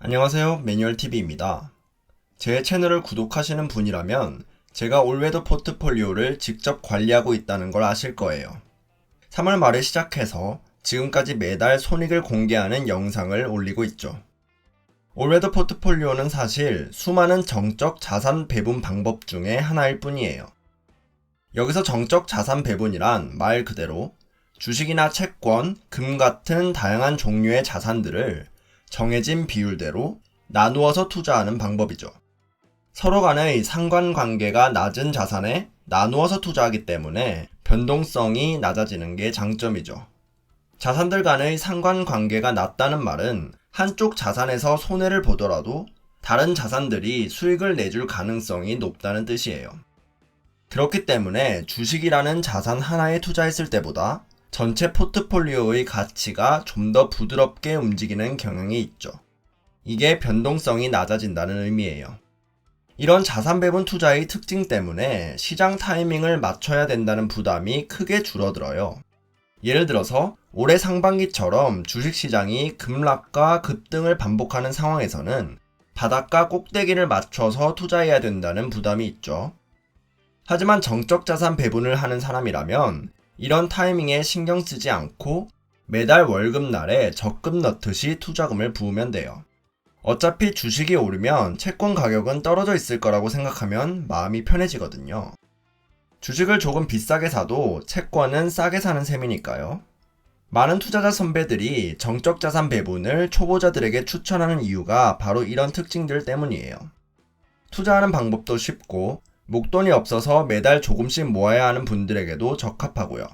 안녕하세요. 매뉴얼TV입니다. 제 채널을 구독하시는 분이라면 제가 올웨더 포트폴리오를 직접 관리하고 있다는 걸 아실 거예요. 3월 말에 시작해서 지금까지 매달 손익을 공개하는 영상을 올리고 있죠. 올웨더 포트폴리오는 사실 수많은 정적 자산 배분 방법 중에 하나일 뿐이에요. 여기서 정적 자산 배분이란 말 그대로 주식이나 채권, 금 같은 다양한 종류의 자산들을 정해진 비율대로 나누어서 투자하는 방법이죠. 서로 간의 상관관계가 낮은 자산에 나누어서 투자하기 때문에 변동성이 낮아지는 게 장점이죠. 자산들 간의 상관관계가 낮다는 말은 한쪽 자산에서 손해를 보더라도 다른 자산들이 수익을 내줄 가능성이 높다는 뜻이에요. 그렇기 때문에 주식이라는 자산 하나에 투자했을 때보다 전체 포트폴리오의 가치가 좀 더 부드럽게 움직이는 경향이 있죠. 이게 변동성이 낮아진다는 의미예요. 이런 자산 배분 투자의 특징 때문에 시장 타이밍을 맞춰야 된다는 부담이 크게 줄어들어요. 예를 들어서 올해 상반기처럼 주식시장이 급락과 급등을 반복하는 상황에서는 바닥과 꼭대기를 맞춰서 투자해야 된다는 부담이 있죠. 하지만 정적 자산 배분을 하는 사람이라면 이런 타이밍에 신경 쓰지 않고 매달 월급날에 적금 넣듯이 투자금을 부으면 돼요. 어차피 주식이 오르면 채권 가격은 떨어져 있을 거라고 생각하면 마음이 편해지거든요. 주식을 조금 비싸게 사도 채권은 싸게 사는 셈이니까요. 많은 투자자 선배들이 정적 자산 배분을 초보자들에게 추천하는 이유가 바로 이런 특징들 때문이에요. 투자하는 방법도 쉽고 목돈이 없어서 매달 조금씩 모아야 하는 분들에게도 적합하고요.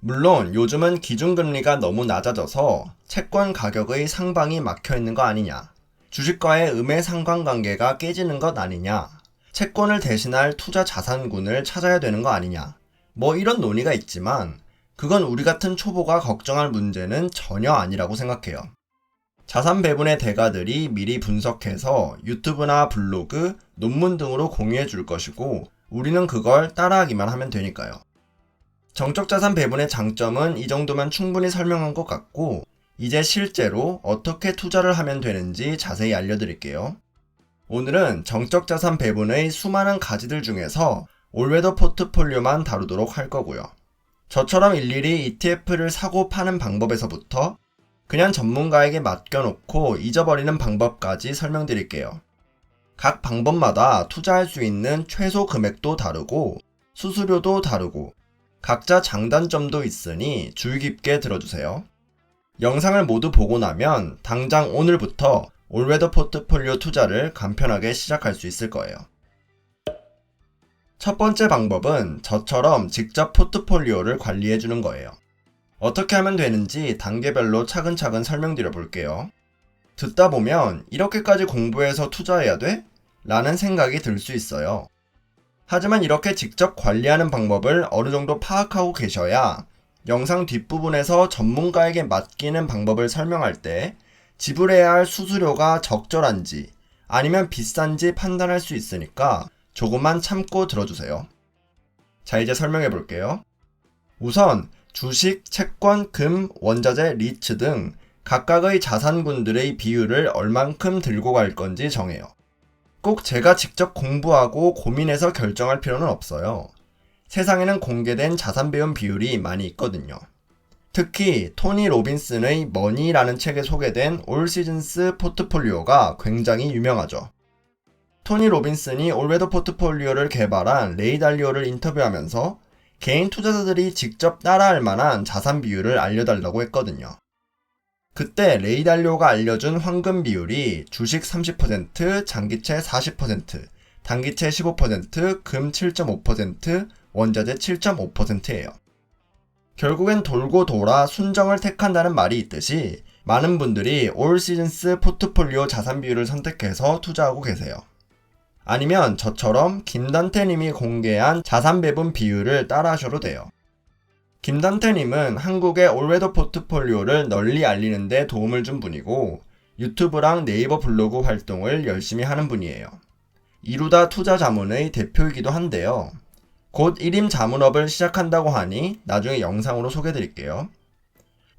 물론 요즘은 기준금리가 너무 낮아져서 채권 가격의 상방이 막혀있는 거 아니냐, 주식과의 음의 상관관계가 깨지는 것 아니냐, 채권을 대신할 투자 자산군을 찾아야 되는 거 아니냐, 뭐 이런 논의가 있지만 그건 우리 같은 초보가 걱정할 문제는 전혀 아니라고 생각해요. 자산 배분의 대가들이 미리 분석해서 유튜브나 블로그, 논문 등으로 공유해 줄 것이고 우리는 그걸 따라하기만 하면 되니까요. 정적 자산 배분의 장점은 이 정도면 충분히 설명한 것 같고 이제 실제로 어떻게 투자를 하면 되는지 자세히 알려드릴게요. 오늘은 정적 자산 배분의 수많은 가지들 중에서 올웨더 포트폴리오만 다루도록 할 거고요. 저처럼 일일이 ETF를 사고 파는 방법에서부터 그냥 전문가에게 맡겨놓고 잊어버리는 방법까지 설명드릴게요. 각 방법마다 투자할 수 있는 최소 금액도 다르고 수수료도 다르고 각자 장단점도 있으니 주의 깊게 들어주세요. 영상을 모두 보고 나면 당장 오늘부터 올웨더 포트폴리오 투자를 간편하게 시작할 수 있을 거예요. 첫 번째 방법은 저처럼 직접 포트폴리오를 관리해주는 거예요. 어떻게 하면 되는지 단계별로 차근차근 설명드려 볼게요. 듣다 보면 이렇게까지 공부해서 투자해야 돼? 라는 생각이 들 수 있어요. 하지만 이렇게 직접 관리하는 방법을 어느 정도 파악하고 계셔야 영상 뒷부분에서 전문가에게 맡기는 방법을 설명할 때 지불해야 할 수수료가 적절한지 아니면 비싼지 판단할 수 있으니까 조금만 참고 들어주세요. 자, 이제 설명해 볼게요. 우선 주식, 채권, 금, 원자재, 리츠 등 각각의 자산군들의 비율을 얼만큼 들고 갈 건지 정해요. 꼭 제가 직접 공부하고 고민해서 결정할 필요는 없어요. 세상에는 공개된 자산 배분 비율이 많이 있거든요. 특히 토니 로빈슨의 머니라는 책에 소개된 올 시즌스 포트폴리오가 굉장히 유명하죠. 토니 로빈슨이 올웨더 포트폴리오를 개발한 레이 달리오를 인터뷰하면서 개인 투자자들이 직접 따라할 만한 자산 비율을 알려달라고 했거든요. 그때 레이 달리오가 알려준 황금 비율이 주식 30%, 장기채 40%, 단기채 15%, 금 7.5%, 원자재 7.5%예요. 결국엔 돌고 돌아 순정을 택한다는 말이 있듯이 많은 분들이 올 시즌스 포트폴리오 자산 비율을 선택해서 투자하고 계세요. 아니면 저처럼 김단태님이 공개한 자산 배분 비율을 따라하셔도 돼요. 김단태님은 한국의 올웨더 포트폴리오를 널리 알리는 데 도움을 준 분이고 유튜브랑 네이버 블로그 활동을 열심히 하는 분이에요. 이루다 투자자문의 대표이기도 한데요. 곧 1임 자문업을 시작한다고 하니 나중에 영상으로 소개드릴게요.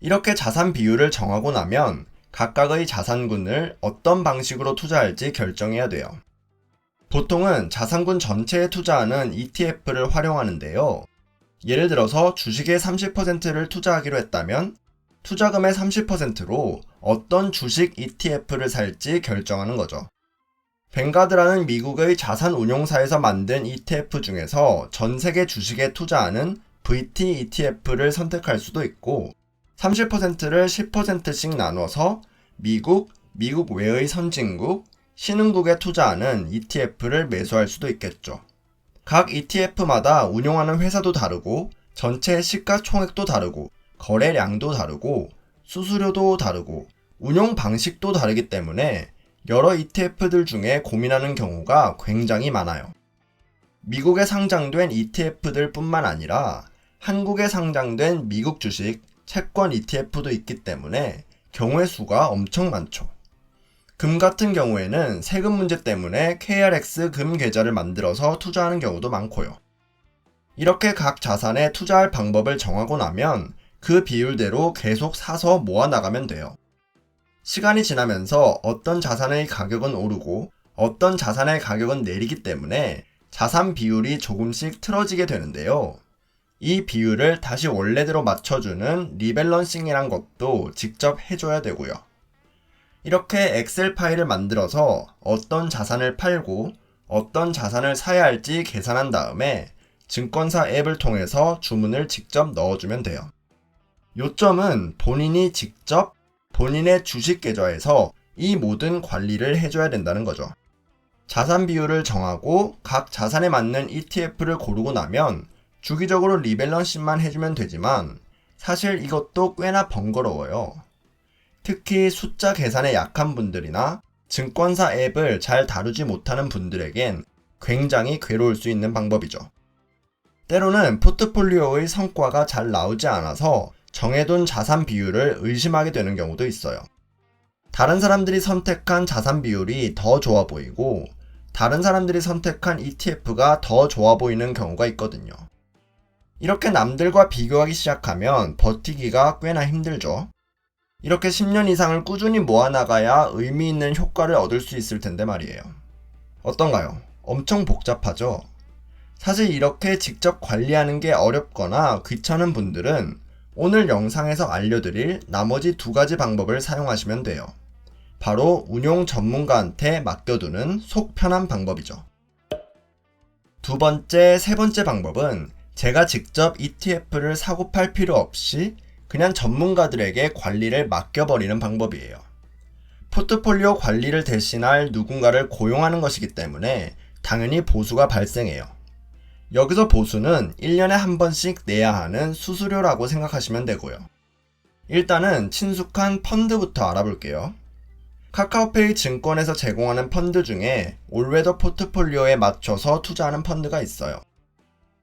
이렇게 자산 비율을 정하고 나면 각각의 자산군을 어떤 방식으로 투자할지 결정해야 돼요. 보통은 자산군 전체에 투자하는 ETF를 활용하는데요. 예를 들어서 주식의 30%를 투자하기로 했다면 투자금의 30%로 어떤 주식 ETF를 살지 결정하는 거죠. 뱅가드라는 미국의 자산 운용사에서 만든 ETF 중에서 전 세계 주식에 투자하는 VT ETF를 선택할 수도 있고 30%를 10%씩 나눠서 미국 외의 선진국, 신흥국에 투자하는 ETF를 매수할 수도 있겠죠. 각 ETF마다 운용하는 회사도 다르고 전체 시가총액도 다르고 거래량도 다르고 수수료도 다르고 운용 방식도 다르기 때문에 여러 ETF들 중에 고민하는 경우가 굉장히 많아요. 미국에 상장된 ETF들 뿐만 아니라 한국에 상장된 미국 주식, 채권 ETF도 있기 때문에 경우의 수가 엄청 많죠. 금 같은 경우에는 세금 문제 때문에 KRX 금 계좌를 만들어서 투자하는 경우도 많고요. 이렇게 각 자산에 투자할 방법을 정하고 나면 그 비율대로 계속 사서 모아나가면 돼요. 시간이 지나면서 어떤 자산의 가격은 오르고 어떤 자산의 가격은 내리기 때문에 자산 비율이 조금씩 틀어지게 되는데요. 이 비율을 다시 원래대로 맞춰주는 리밸런싱이란 것도 직접 해줘야 되고요. 이렇게 엑셀 파일을 만들어서 어떤 자산을 팔고 어떤 자산을 사야 할지 계산한 다음에 증권사 앱을 통해서 주문을 직접 넣어주면 돼요. 요점은 본인이 직접 본인의 주식 계좌에서 이 모든 관리를 해줘야 된다는 거죠. 자산 비율을 정하고 각 자산에 맞는 ETF를 고르고 나면 주기적으로 리밸런싱만 해주면 되지만 사실 이것도 꽤나 번거로워요. 특히 숫자 계산에 약한 분들이나 증권사 앱을 잘 다루지 못하는 분들에겐 굉장히 괴로울 수 있는 방법이죠. 때로는 포트폴리오의 성과가 잘 나오지 않아서 정해둔 자산 비율을 의심하게 되는 경우도 있어요. 다른 사람들이 선택한 자산 비율이 더 좋아 보이고 다른 사람들이 선택한 ETF가 더 좋아 보이는 경우가 있거든요. 이렇게 남들과 비교하기 시작하면 버티기가 꽤나 힘들죠. 이렇게 10년 이상을 꾸준히 모아나가야 의미 있는 효과를 얻을 수 있을 텐데 말이에요. 어떤가요? 엄청 복잡하죠? 사실 이렇게 직접 관리하는 게 어렵거나 귀찮은 분들은 오늘 영상에서 알려드릴 나머지 두 가지 방법을 사용하시면 돼요. 바로 운용 전문가한테 맡겨두는 속 편한 방법이죠. 두 번째, 세 번째 방법은 제가 직접 ETF를 사고 팔 필요 없이 그냥 전문가들에게 관리를 맡겨버리는 방법이에요. 포트폴리오 관리를 대신할 누군가를 고용하는 것이기 때문에 당연히 보수가 발생해요. 여기서 보수는 1년에 한 번씩 내야 하는 수수료라고 생각하시면 되고요. 일단은 친숙한 펀드부터 알아볼게요. 카카오페이 증권에서 제공하는 펀드 중에 올웨더 포트폴리오에 맞춰서 투자하는 펀드가 있어요.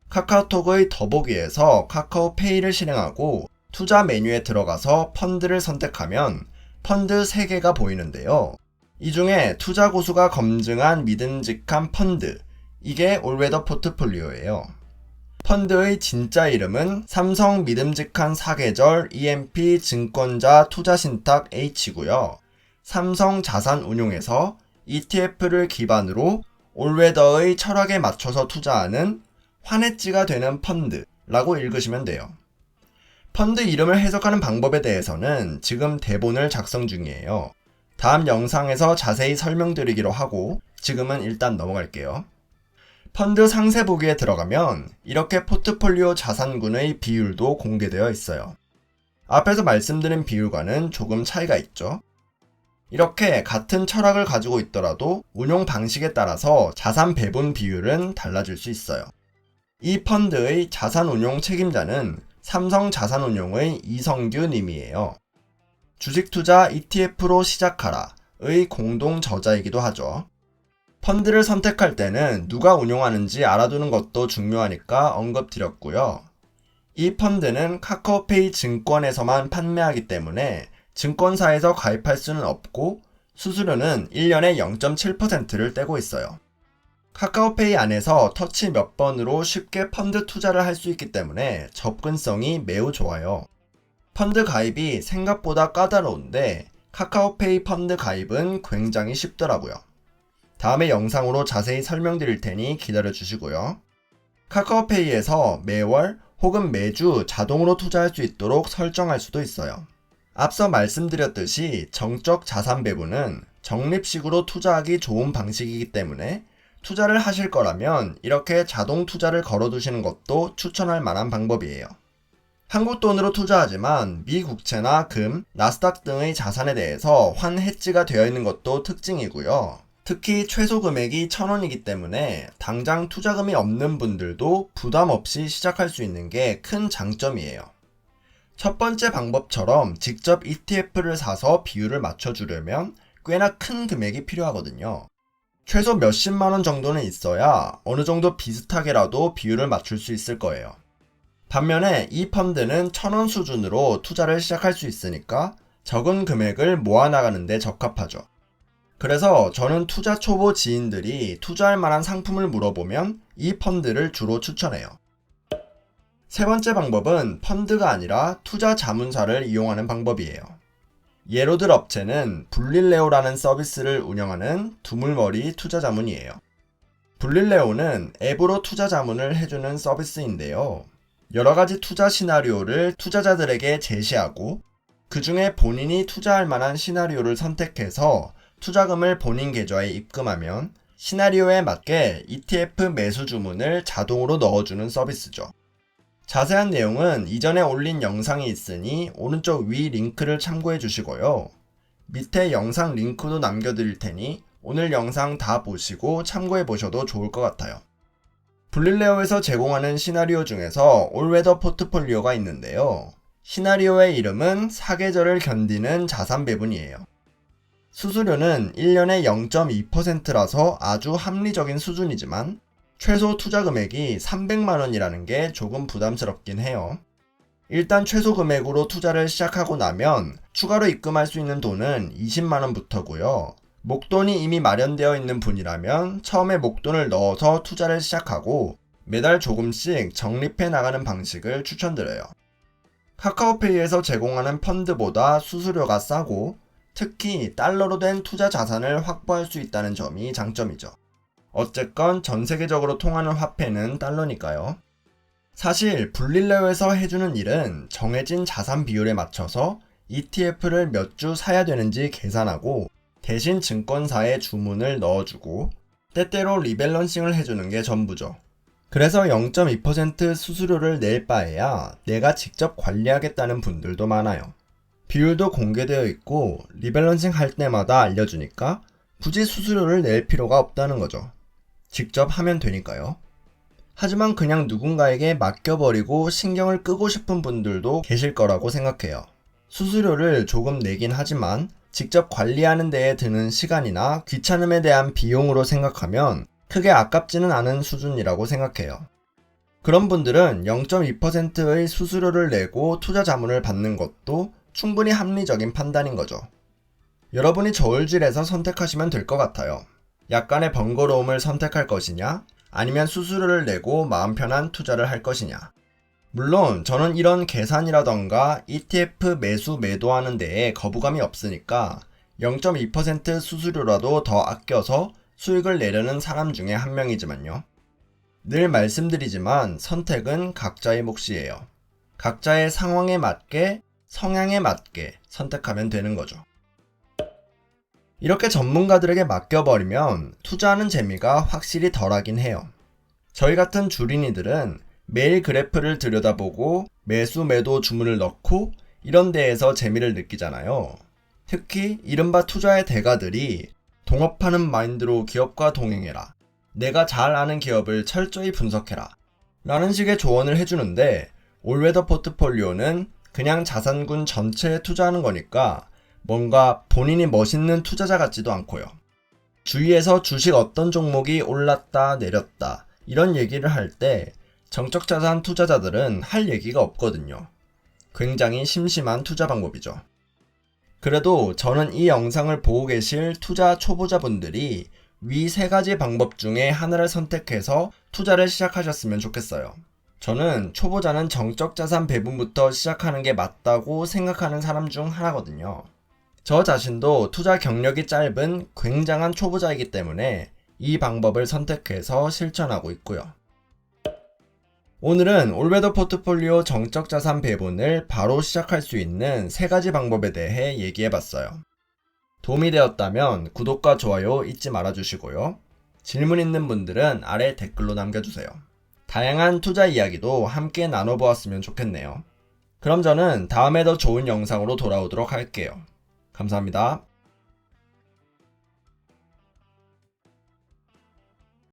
카카오톡의 더보기에서 카카오페이를 실행하고 투자 메뉴에 들어가서 펀드를 선택하면 펀드 3개가 보이는데요. 이 중에 투자 고수가 검증한 믿음직한 펀드, 이게 올웨더 포트폴리오예요. 펀드의 진짜 이름은 삼성 믿음직한 사계절 EMP 증권자 투자신탁 H고요. 삼성 자산운용에서 ETF를 기반으로 올웨더의 철학에 맞춰서 투자하는 환해지가 되는 펀드라고 읽으시면 돼요. 펀드 이름을 해석하는 방법에 대해서는 지금 대본을 작성 중이에요. 다음 영상에서 자세히 설명드리기로 하고 지금은 일단 넘어갈게요. 펀드 상세 보기에 들어가면 이렇게 포트폴리오 자산군의 비율도 공개되어 있어요. 앞에서 말씀드린 비율과는 조금 차이가 있죠. 이렇게 같은 철학을 가지고 있더라도 운용 방식에 따라서 자산 배분 비율은 달라질 수 있어요. 이 펀드의 자산운용 책임자는 삼성 자산운용의 이성규 님이에요. 주식투자 ETF로 시작하라의 공동 저자이기도 하죠. 펀드를 선택할 때는 누가 운용하는지 알아두는 것도 중요하니까 언급드렸고요. 이 펀드는 카카오페이 증권에서만 판매하기 때문에 증권사에서 가입할 수는 없고 수수료는 1년에 0.7%를 떼고 있어요. 카카오페이 안에서 터치 몇 번으로 쉽게 펀드 투자를 할 수 있기 때문에 접근성이 매우 좋아요. 펀드 가입이 생각보다 까다로운데 카카오페이 펀드 가입은 굉장히 쉽더라고요. 다음에 영상으로 자세히 설명드릴 테니 기다려 주시고요. 카카오페이에서 매월 혹은 매주 자동으로 투자할 수 있도록 설정할 수도 있어요. 앞서 말씀드렸듯이 정적 자산 배분은 적립식으로 투자하기 좋은 방식이기 때문에 투자를 하실 거라면 이렇게 자동 투자를 걸어두시는 것도 추천할 만한 방법이에요. 한국 돈으로 투자하지만 미 국채나 금, 나스닥 등의 자산에 대해서 환 해지가 되어 있는 것도 특징이고요. 특히 최소 금액이 1,000원이기 때문에 당장 투자금이 없는 분들도 부담 없이 시작할 수 있는 게 큰 장점이에요. 첫 번째 방법처럼 직접 ETF를 사서 비율을 맞춰주려면 꽤나 큰 금액이 필요하거든요. 최소 몇십만 원 정도는 있어야 어느 정도 비슷하게라도 비율을 맞출 수 있을 거예요. 반면에 이 펀드는 1,000원 수준으로 투자를 시작할 수 있으니까 적은 금액을 모아나가는 데 적합하죠. 그래서 저는 투자 초보 지인들이 투자할 만한 상품을 물어보면 이 펀드를 주로 추천해요. 세 번째 방법은 펀드가 아니라 투자 자문사를 이용하는 방법이에요. 예로 들 업체는 블릴레오라는 서비스를 운영하는 두물머리 투자자문이에요. 블릴레오는 앱으로 투자 자문을 해주는 서비스인데요. 여러가지 투자 시나리오를 투자자들에게 제시하고 그 중에 본인이 투자할 만한 시나리오를 선택해서 투자금을 본인 계좌에 입금하면 시나리오에 맞게 ETF 매수 주문을 자동으로 넣어주는 서비스죠. 자세한 내용은 이전에 올린 영상이 있으니 오른쪽 위 링크를 참고해 주시고요. 밑에 영상 링크도 남겨드릴 테니 오늘 영상 다 보시고 참고해 보셔도 좋을 것 같아요. 블릴레오에서 제공하는 시나리오 중에서 올웨더 포트폴리오가 있는데요. 시나리오의 이름은 사계절을 견디는 자산 배분이에요. 수수료는 1년에 0.2%라서 아주 합리적인 수준이지만 최소 투자 금액이 300만원이라는 게 조금 부담스럽긴 해요. 일단 최소 금액으로 투자를 시작하고 나면 추가로 입금할 수 있는 돈은 20만원부터고요. 목돈이 이미 마련되어 있는 분이라면 처음에 목돈을 넣어서 투자를 시작하고 매달 조금씩 적립해 나가는 방식을 추천드려요. 카카오페이에서 제공하는 펀드보다 수수료가 싸고 특히 달러로 된 투자 자산을 확보할 수 있다는 점이 장점이죠. 어쨌건 전 세계적으로 통하는 화폐는 달러니까요. 사실 블릴레오에서 해주는 일은 정해진 자산 비율에 맞춰서 ETF를 몇 주 사야 되는지 계산하고 대신 증권사에 주문을 넣어주고 때때로 리밸런싱을 해주는 게 전부죠. 그래서 0.2% 수수료를 낼 바에야 내가 직접 관리하겠다는 분들도 많아요. 비율도 공개되어 있고 리밸런싱 할 때마다 알려주니까 굳이 수수료를 낼 필요가 없다는 거죠. 직접 하면 되니까요. 하지만 그냥 누군가에게 맡겨버리고 신경을 끄고 싶은 분들도 계실 거라고 생각해요. 수수료를 조금 내긴 하지만 직접 관리하는 데에 드는 시간이나 귀찮음에 대한 비용으로 생각하면 크게 아깝지는 않은 수준이라고 생각해요. 그런 분들은 0.2%의 수수료를 내고 투자 자문을 받는 것도 충분히 합리적인 판단인 거죠. 여러분이 저울질해서 선택하시면 될 것 같아요. 약간의 번거로움을 선택할 것이냐, 아니면 수수료를 내고 마음 편한 투자를 할 것이냐. 물론 저는 이런 계산이라던가 ETF 매수 매도하는 데에 거부감이 없으니까 0.2% 수수료라도 더 아껴서 수익을 내려는 사람 중에 한 명이지만요. 늘 말씀드리지만 선택은 각자의 몫이에요. 각자의 상황에 맞게, 성향에 맞게 선택하면 되는 거죠. 이렇게 전문가들에게 맡겨버리면 투자하는 재미가 확실히 덜하긴 해요. 저희 같은 주린이들은 매일 그래프를 들여다보고 매수 매도 주문을 넣고 이런 데에서 재미를 느끼잖아요. 특히 이른바 투자의 대가들이 동업하는 마인드로 기업과 동행해라, 내가 잘 아는 기업을 철저히 분석해라 라는 식의 조언을 해주는데 올웨더 포트폴리오는 그냥 자산군 전체에 투자하는 거니까 뭔가 본인이 멋있는 투자자 같지도 않고요. 주위에서 주식 어떤 종목이 올랐다 내렸다 이런 얘기를 할 때 정적자산 투자자들은 할 얘기가 없거든요. 굉장히 심심한 투자 방법이죠. 그래도 저는 이 영상을 보고 계실 투자 초보자분들이 위 세 가지 방법 중에 하나를 선택해서 투자를 시작하셨으면 좋겠어요. 저는 초보자는 정적자산 배분부터 시작하는 게 맞다고 생각하는 사람 중 하나거든요. 저 자신도 투자 경력이 짧은 굉장한 초보자이기 때문에 이 방법을 선택해서 실천하고 있고요. 오늘은 올웨더 포트폴리오 정적 자산 배분을 바로 시작할 수 있는 3가지 방법에 대해 얘기해봤어요. 도움이 되었다면 구독과 좋아요 잊지 말아주시고요. 질문 있는 분들은 아래 댓글로 남겨주세요. 다양한 투자 이야기도 함께 나눠보았으면 좋겠네요. 그럼 저는 다음에 더 좋은 영상으로 돌아오도록 할게요. 감사합니다.